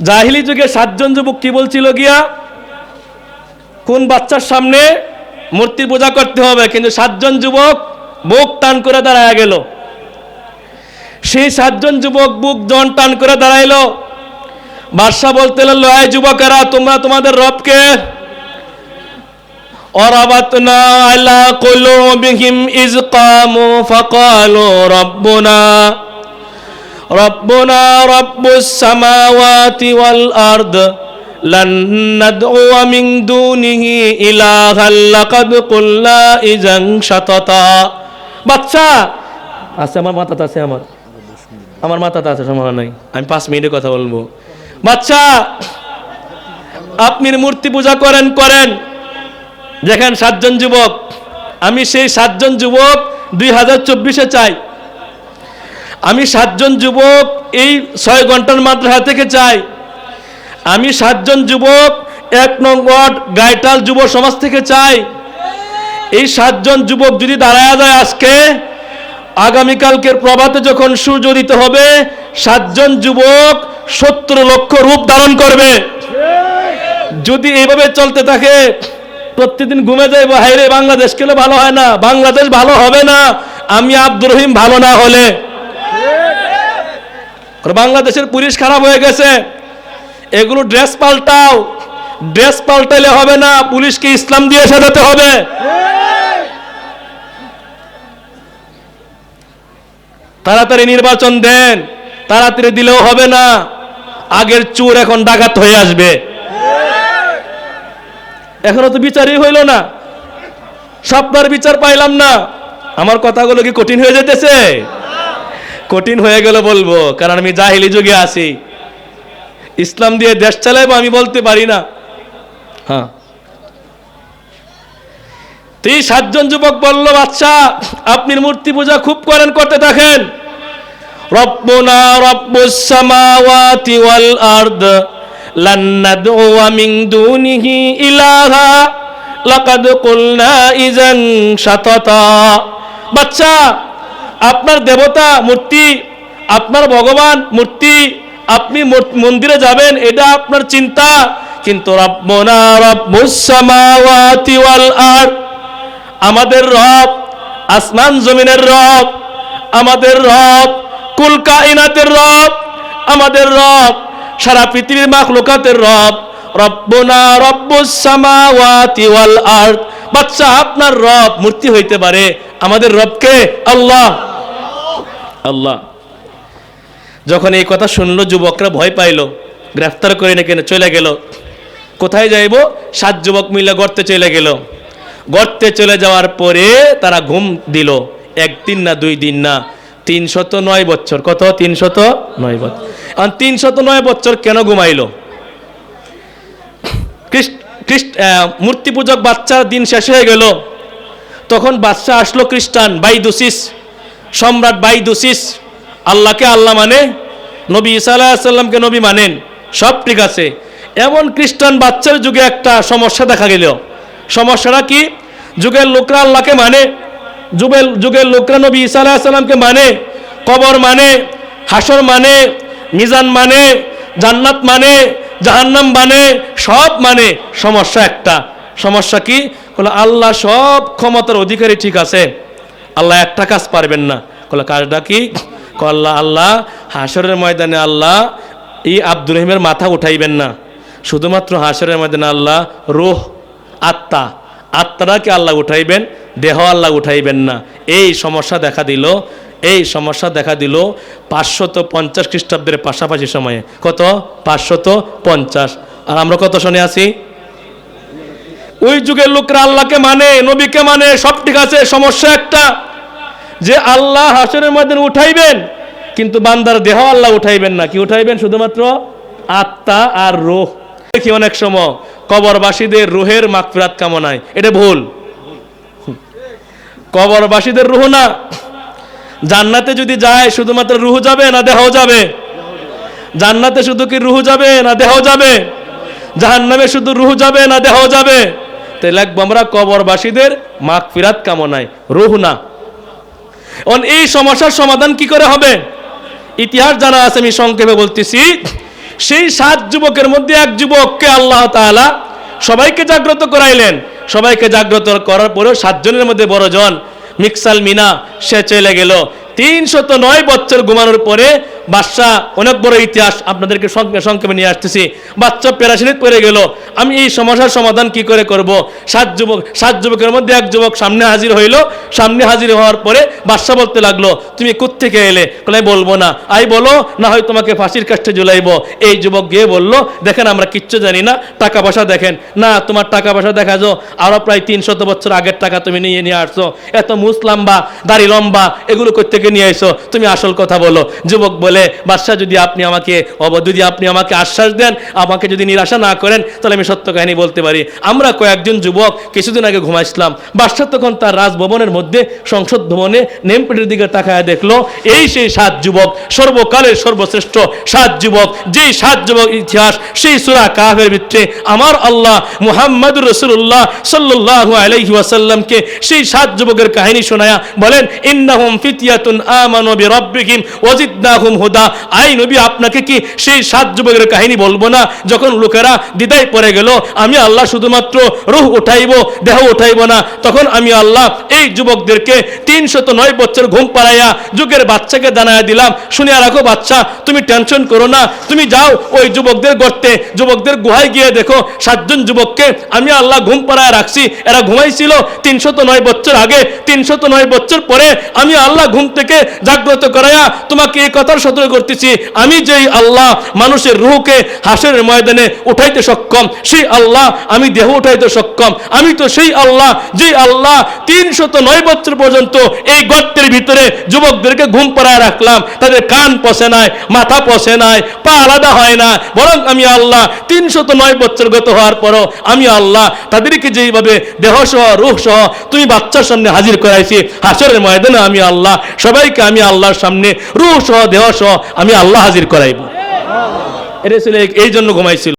জাহিলি যুগে 7 জন যুবক কি বলছিল গিয়া, কোন বাচ্চার সামনে মূর্তি পূজা করতে হবে, কিন্তু 7 জন যুবক বুক টান করে দাঁড়ায় গেল। সেই 7 জন যুবক বুক জন টান করে দাঁড়াইলো। বাদশা বলতে লাগলো, এই যুবকেরা, তোমরা তোমাদের রবকে অরাবাতনা আলা কুলুবিহিম ইজ কামু ফাকালু রব্বুনা রব্বুনা রব্বুস সামাওয়াতি ওয়াল আরদ লান নাদউ মিন দুনিহি ইলাহান লাকাদ কুলনা ইযান শাতাতা। বাচ্চা আছে, আমার মাথাতে আছে, আমার মাথাতে আছে, সমস্যা নাই, আমি 5 মিনিটে কথা বলবো। বাচ্চা, আপনি মূর্তি পূজা করেন, দেখেন 7 জন যুবক, আমি সেই 7 জন যুবক 2024-এ চাই। আমি 7 জন যুবক এই 6 ঘন্টার মাদ্রাসা থেকে চাই। আমি 7 জন যুবক 1 নং ওয়ার্ড গাইটাল যুব সমাজ থেকে চাই। এই 7 জন যুবক যদি দাঁড়ায় যায় আজকে, আগামীকালকের প্রভাতে যখন সূর্য উদিত হবে, 7 জন যুবক 70 লক্ষ রূপ ধারণ করবে। যদি এইভাবে চলতে থাকে, প্রতিদিন ঘুমে যাইবো, হাইরে বাংলাদেশ কেন ভালো হয় না, বাংলাদেশ ভালো হবে না আমি আব্দুর রহিম ভালো না হলে। বাংলাদেশের পুলিশ খারাপ হয়ে গেছে, এগুলো ড্রেস পাল্টাও, ড্রেস পাল্টাইলে হবে না, পুলিশকে ইসলাম দিয়ে সাজাতে হবে। তাড়াতাড়ি নির্বাচন দেন, তাড়াতাড়ি দিলেও হবে না, আগের চোর এখন ডাকাত হয়ে আসবে। এখনো তো বিচারই হইল না, স্বপ্নের বিচার পাইলাম না। আমার কথাগুলো কি কঠিন হয়ে যেতেছে? কঠিন হয়ে গেল বলবো, কারণ আমি জাহিলি যুগে আছি। ইসলাম দিয়ে দেশ চালাইবো আমি বলতে পারি না। হ্যাঁ, 7 জন যুবক বলল, বাচ্চা, আপনি মূর্তি পূজা খুব করতে থাকেন। রব্বুনা রব্বুস সামাওয়াতি ওয়াল আরদ লান নাদউ মিন দুনিহি ইলাহা লাকাদ কুলনা ইযান শাতাতা। বাচ্চা, আপনার দেবতা মূর্তি, আপনার ভগবান মূর্তি, আপনি মন্দিরে যাবেন, এটা আপনার চিন্তা, কিন্তু রব্বুনা রব্বুস সামাওয়াতি ওয়াল আরদ, আমাদের রব, আসমান জমিনের রব, আমাদের রব, কুল কায়নাতের রব, আমাদের রব, সারা পৃথিবীর মাখলুকাতের রব, রব্বুনা রব্বুস সামাওয়াতি ওয়াল আরদ। বাচ্চা, আপনার রব মূর্তি হইতে পারে, আমাদের রবকে আল্লাহ। আল্লাহ যখন এই কথা শুনলো, যুবকরা ভয় পাইলো, গ্রেফতার করে নিয়ে চলে গেল। কোথায় যাইব? 7 যুবক মিলে গর্তে চলে গেল। গর্তে চলে যাওয়ার পরে তারা ঘুম দিল, 1 দিন না 2 দিন না, 309 বছর। কত? 309 বছর। 309 বছর কেন ঘুমাইলো? মূর্তি পূজক বাচ্চার দিন শেষ হয়ে গেল। তখন বাচ্চা আসলো খ্রিস্টান বাইদুসিস, সম্রাট বাইদুসিস। আল্লাহকে আল্লাহ মানে, নবী ঈসা আলাইহিস সালামকে নবী মানেন, সব ঠিক আছে। এমন খ্রিস্টান বাচ্চার যুগে একটা সমস্যা দেখা গেল। সমস্যাটা কি? যুগের লোকরা আল্লাহকে মানে, যুগের লোকরা নবী ঈসা আলাইহিস সালামকে মানে, কবর মানে, হাসর মানে, মিজান মানে, জান্নাত মানে, জাহান্নাম মানে, সব মানে। সমস্যা একটা। সমস্যা কি? আল্লাহ সব ক্ষমতার অধিকারী, ঠিক আছে, আল্লাহ একটা কাজ পারবেন না। কাজটা কি? আল্লাহ হাসরের ময়দানে আল্লাহ এই আব্দুর রহিমের মাথা উঠাইবেন না, শুধুমাত্র হাসরের ময়দানে আল্লাহ রূহ, আত্মাটাকে আল্লাহ উঠাইবেন, দেহ আল্লাহ উঠাইবেন না। এই সমস্যা দেখা দিল। এই সমস্যা দেখা দিল 550 খ্রিস্টাব্দের পাশাপাশি সময়ে। কত? 550। আর আমরা কত সনে আছি? ওই যুগের লোকরা আল্লাহকে মানে, নবীকে মানে, সব ঠিক আছে। সমস্যা একটা, যে আল্লাহ হাসরের ময়দানে উঠাইবেন, কিন্তু বান্দার দেহ আল্লাহ উঠাইবেন না। কি উঠাইবেন? শুধুমাত্র আত্মা আর রূহ। দেখি অনেক সময় কবরবাসীদের রুহের মাগফিরাত কামনায়, এটা ভুল। কবরবাসীদের রুহ না, জান্নাতে যদি যায় শুধুমাত্র রুহ যাবে না দেহ যাবে? জান্নাতে শুধু কি রুহ যাবে না দেহ যাবে? জাহান্নামে শুধু রুহ যাবে না দেহ যাবে? তাই লাগবো আমরা কবরবাসীদের মাগফিরাত কামনায়, রুহ না। এই সমস্যার সমাধান কি করে হবে? ইতিহাস জানা আছে, আমি সংক্ষেপে বলতেছি। সেই 7 যুবকের মধ্যে এক যুবককে আল্লাহ তাআলা সবাইকে জাগ্রত করাইলেন। সবাইকে জাগ্রত করার পরেও 7 জনের মধ্যে বড়জন মিকসাল মিনা সে চলে গেল। 309 বছর ঘুমানোর পরে বাদশাহ, অনেক বড় ইতিহাস আপনাদেরকে সংক্ষেপে নিয়ে আসতেছি। বাচ্চা পেরাশানিতে পড়ে গেল, আমি এই সমস্যার সমাধান কি করে করব। 7 যুবকের মধ্যে এক যুবক সামনে হাজির হইল। সামনে হাজির হওয়ার পরে বাদশাহ বলতে লাগলো, তুমি কোত্থেকে এলে? বলে বলবো না। আই বলো, না হয় তোমাকে ফাঁসির কাষ্টে ঝুলাইবো। এই যুবক গিয়ে বলল, দেখেন আমরা কিচ্ছু জানি না, টাকা পয়সা দেখেন। না, তোমার টাকা পয়সা দেখা যাও আরো প্রায় 300 বছর আগের টাকা তুমি নিয়ে আসছো, এত মুস লম্বা দাড়ি লম্বা এগুলো কোত্থেকে নিয়ে আইছো, তুমি আসল কথা বলো। যুবক বলে, বাদশাহ যদি আপনি আমাকে আশ্বাস দেন, আমাকে যদি নিরাশা না করেন, তাহলে আমি সত্য কাহিনী বলতে পারি। আমরা কয়েকজন যুবক কিছুদিন আগে ঘুমাইছিলাম। বাদশাহ তখন তার রাজভবনের মধ্যে সংসদ ভবনে নেমপ্লেটের দিকে তাকায় দেখলো এই সেই 7 যুবক, সর্বকালের সর্বশ্রেষ্ঠ 7 যুবক। যেই 7 যুবক ইতিহাস সেই সূরা কাহফের ভিতরে আমার আল্লাহ মুহাম্মদুর রাসূলুল্লাহ সাল্লাল্লাহু আলাইহি ওয়াসাল্লামকে সেই 7 যুবকের কাহিনী শোনায়া বলেন, ইন্নাহুম ফিতয়াতুন আমানু বিরাব্বিহিম ওয়াজিদনাহুম হুদা। আই নবী, আপনাকে কি সেই 7 যুবকের কাহিনী বলবো না? যখন লোকেরা দ্বিধায় পড়ে গেল, আমি আল্লাহ শুধুমাত্র রূহ উঠাইবো, দেহ উঠাইবো না, তখন আমি আল্লাহ এই যুবকদেরকে 309 বছর ঘুম পাড়াইয়া যুগের বাচ্চাকে জানাইয়া দিলাম। শুনিয়া রাখো বাচ্চা, তুমি টেনশন করো না, তুমি যাও ওই যুবকদের গর্তে, যুবকদের গুহায় গিয়ে দেখো 7 জন যুবককে আমি আল্লাহ ঘুম পাড়ায় রাখছি। এরা ঘুমাইছিল 309 বছর আগে, 309 বছর পরে আমি আল্লাহ ঘুম থেকে জাগ্রত করাইয়া তোমাকে এই কথার সতর্ক করতেছি, আমি যেই আল্লাহ মানুষের রূহকে হাসরের ময়দানে উঠাইতে সক্ষম, সেই আল্লাহ আমি দেহ উঠাইতে সক্ষম। আমি তো সেই আল্লাহ যে আল্লাহ 309 বছর পর্যন্ত এই গর্তের ভিতরে যুবকদেরকে ঘুম পাড়ায় রাখলাম। তাদের কান পচে নাই, মাথা পচে নাই, পা আলাদা হয় না, বরং আমি আল্লাহ 309 বছর গত হওয়ার পরও আমি আল্লাহ তাদেরকে যেইভাবে দেহ সহ রূহ সহ তুমি বাচ্চার সামনে হাজির করাইছি, হাসরের ময়দানে আমি আল্লাহ সবাইকে আমি আল্লাহর সামনে রূহ সহ দেহ সহ আমি আল্লাহ হাজির করাইব। এটা ছিল এই জন্য ঘুমাইছিল।